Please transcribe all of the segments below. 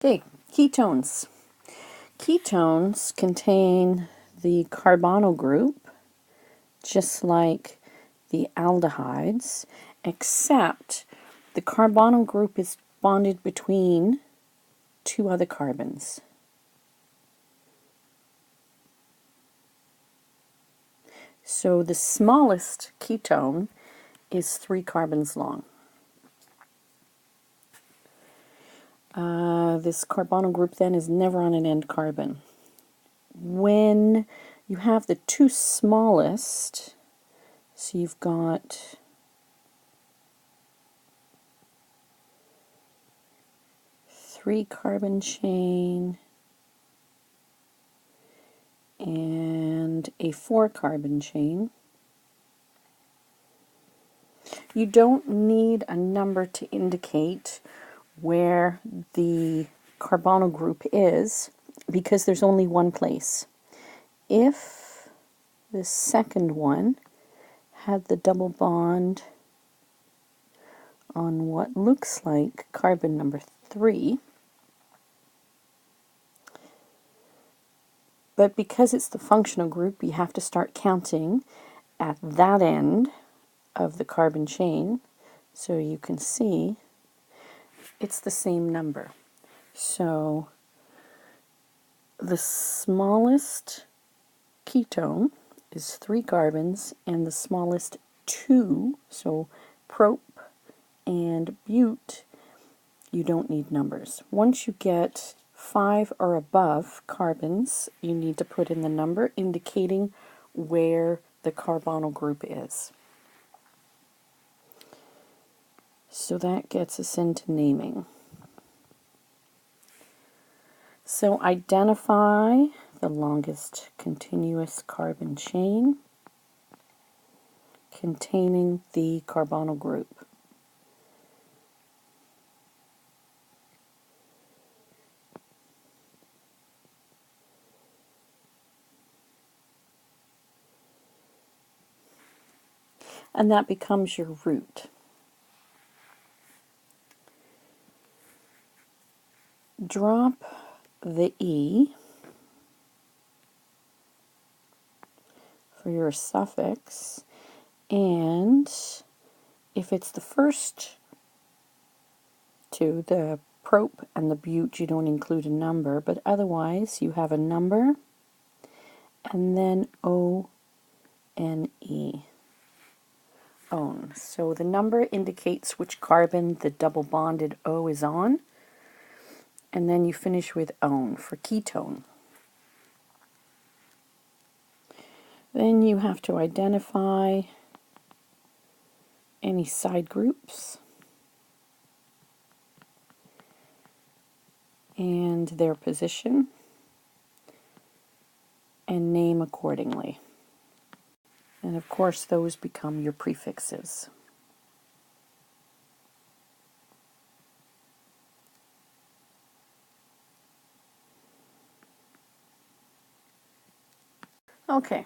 Okay, ketones. Ketones contain the carbonyl group, just like the aldehydes, except the carbonyl group is bonded between two other carbons. So the smallest ketone is 3 carbons long. This carbonyl group then is never on an end carbon. When you have the 2 smallest, so you've got three carbon chain and a 4 carbon chain. You don't need a number to indicate where the carbonyl group is because there's only one place. If the second one had the double bond on what looks like carbon number 3, but because it's the functional group, you have to start counting at that end of the carbon chain, so you can see it's the same number. So the smallest ketone is 3 carbons, and the smallest 2, so prop and bute, you don't need numbers. Once you get 5 or above carbons, you need to put in the number indicating where the carbonyl group is. So that gets us into naming. So identify the longest continuous carbon chain containing the carbonyl group. And that becomes your root. Drop the E for your suffix, and if it's the first two, the prop and the bute, you don't include a number, but otherwise you have a number and then O-N-E. Own. So the number indicates which carbon the double bonded O is on, and then you finish with own for ketone. Then you have to identify any side groups and their position and name accordingly. And of course those become your prefixes. Okay,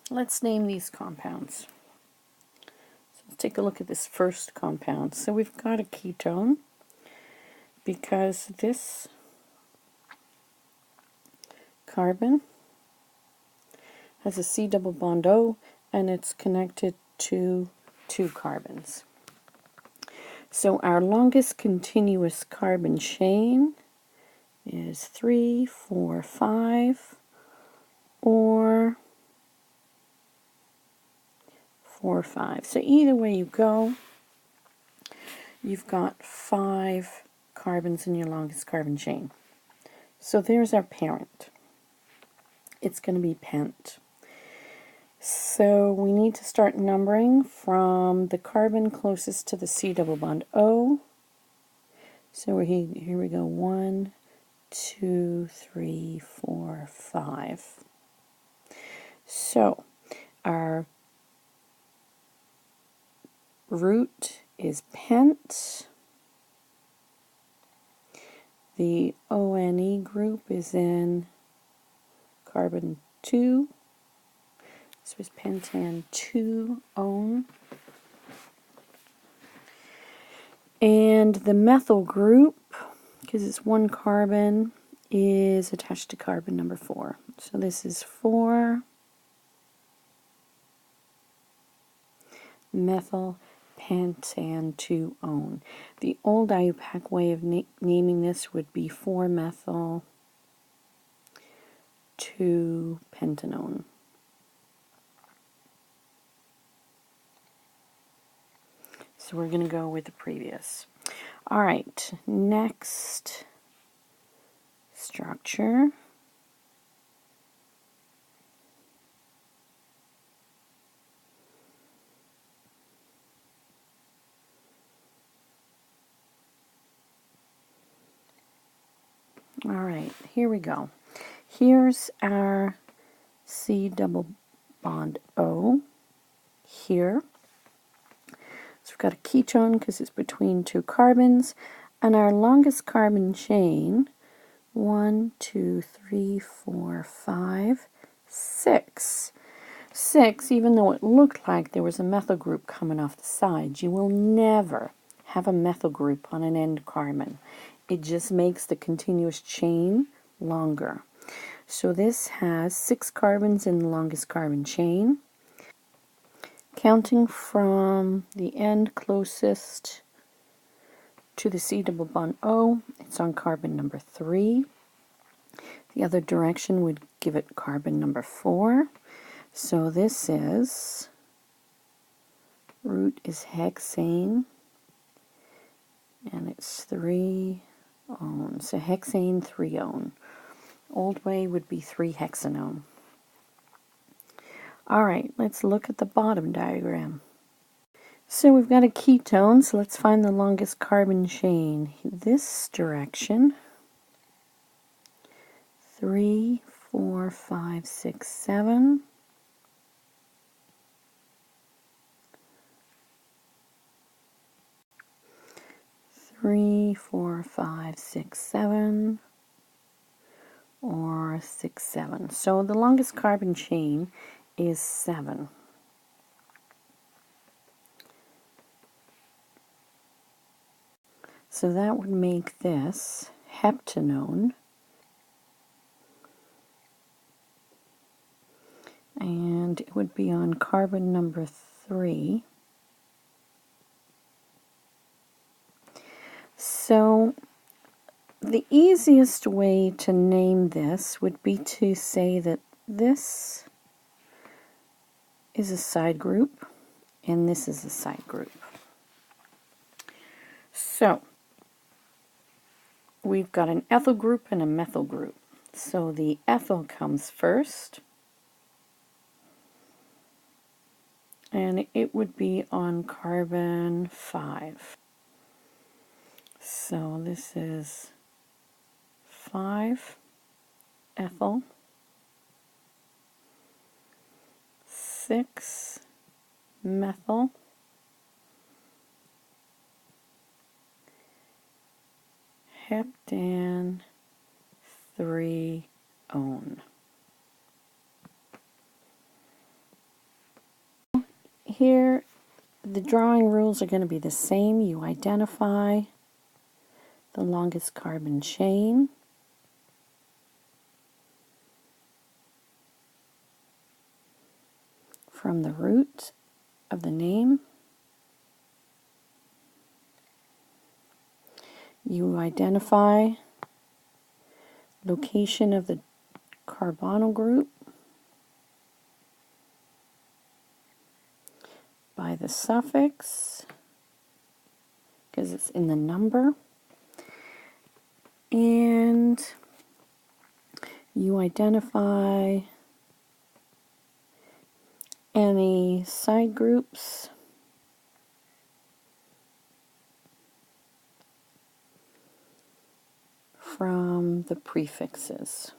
let's name these compounds. So let's take a look at this first compound. So we've got a ketone because this carbon has a C double bond O and it's connected to 2 carbons. So our longest continuous carbon chain is 3, 4, 5, or 4, 5. So either way you go, you've got 5 carbons in your longest carbon chain. So there's our parent. It's going to be pent. So we need to start numbering from the carbon closest to the C double bond O. So here we go, 1, 2, 3, 4, 5. So our root is pent. The ONE group is in carbon 2. This was pentan 2 own. And the methyl group because it's one carbon, is attached to carbon number 4. So this is 4-methyl-pentan-2-one. The old IUPAC way of naming this would be 4-methyl-2-pentanone. So we're going to go with the previous. All right, next structure. All right, here we go. Here's our C double bond O here. So we've got a ketone because it's between 2 carbons, and our longest carbon chain, 1, 2, 3, 4, 5, 6. 6, even though it looked like there was a methyl group coming off the side, you will never have a methyl group on an end carbon. It just makes the continuous chain longer. So this has 6 carbons in the longest carbon chain. Counting from the end closest to the C double bond O, it's on carbon number 3. The other direction would give it carbon number 4. So this is, root is hexane, and it's 3-one. So hexane, 3-one. Old way would be 3-hexanone. All right, let's look at the bottom diagram. So we've got a ketone, so let's find the longest carbon chain. This direction, 3, 4, 5, 6, 7. Three, 4, 5, 6, 7, or 6, 7. So the longest carbon chain is 7. So that would make this heptanone, and it would be on carbon number 3. So the easiest way to name this would be to say that this is a side group and this is a side group. So we've got an ethyl group and a methyl group. So the ethyl comes first, and it would be on carbon 5. So this is 5-ethyl, 6-methyl, heptan, 3-one. Here, the drawing rules are going to be the same. You identify the longest carbon chain. From the root of the name. You identify location of the carbonyl group by the suffix, because it's in the number, and you identify any side groups from the prefixes.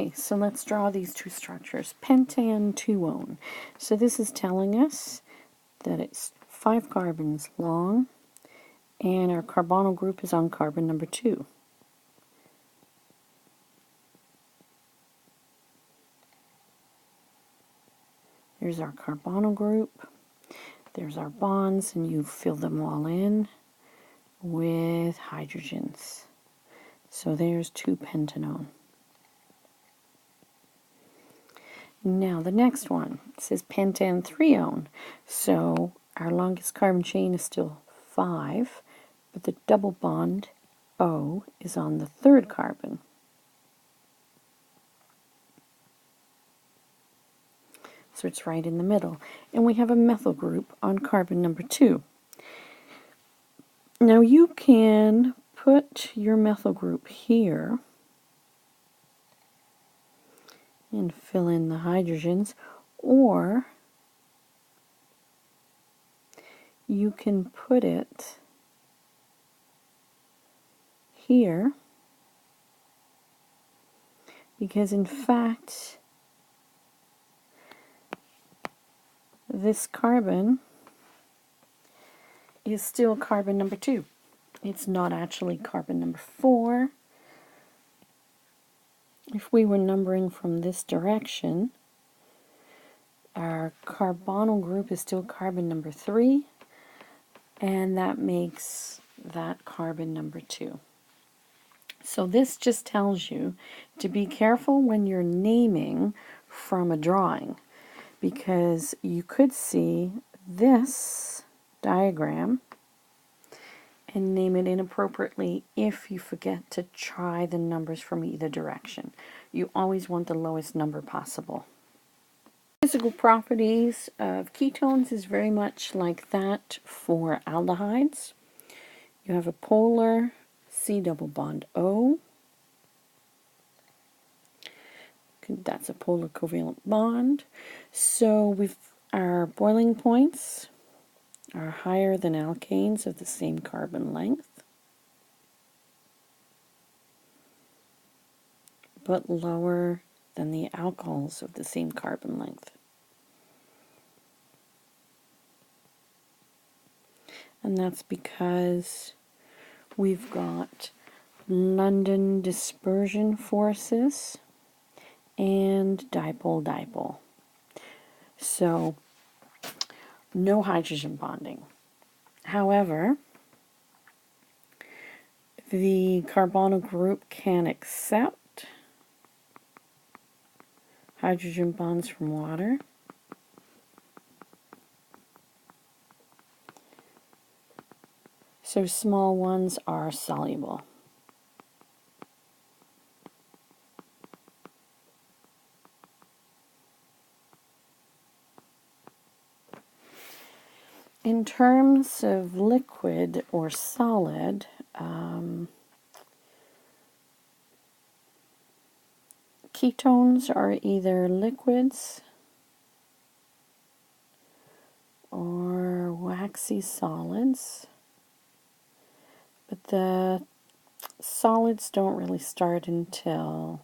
Okay, so let's draw these two structures. Pentan 2-one. So this is telling us that it's 5 carbons long, and our carbonyl group is on carbon number 2. Here's our carbonyl group. There's our bonds, and you fill them all in with hydrogens. So there's 2-pentanone. Now the next one says pentan-3-one. So our longest carbon chain is still 5, but the double bond O is on the third carbon. So it's right in the middle. And we have a methyl group on carbon number 2. Now you can put your methyl group here and fill in the hydrogens, or you can put it here, because in fact this carbon is still carbon number 2. It's not actually carbon number 4. If we were numbering from this direction, our carbonyl group is still carbon number 3, and that makes that carbon number 2. So this just tells you to be careful when you're naming from a drawing, because you could see this diagram and name it inappropriately if you forget to try the numbers from either direction. You always want the lowest number possible. Physical properties of ketones is very much like that for aldehydes. You have a polar C double bond O. That's a polar covalent bond. So our boiling points are higher than alkanes of the same carbon length, but lower than the alcohols of the same carbon length. And that's because we've got London dispersion forces and dipole-dipole. So no hydrogen bonding. However, the carbonyl group can accept hydrogen bonds from water. So small ones are soluble. In terms of liquid or solid, ketones are either liquids or waxy solids, but the solids don't really start until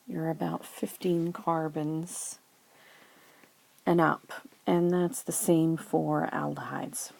you're about 15 carbons and up, and that's the same for aldehydes.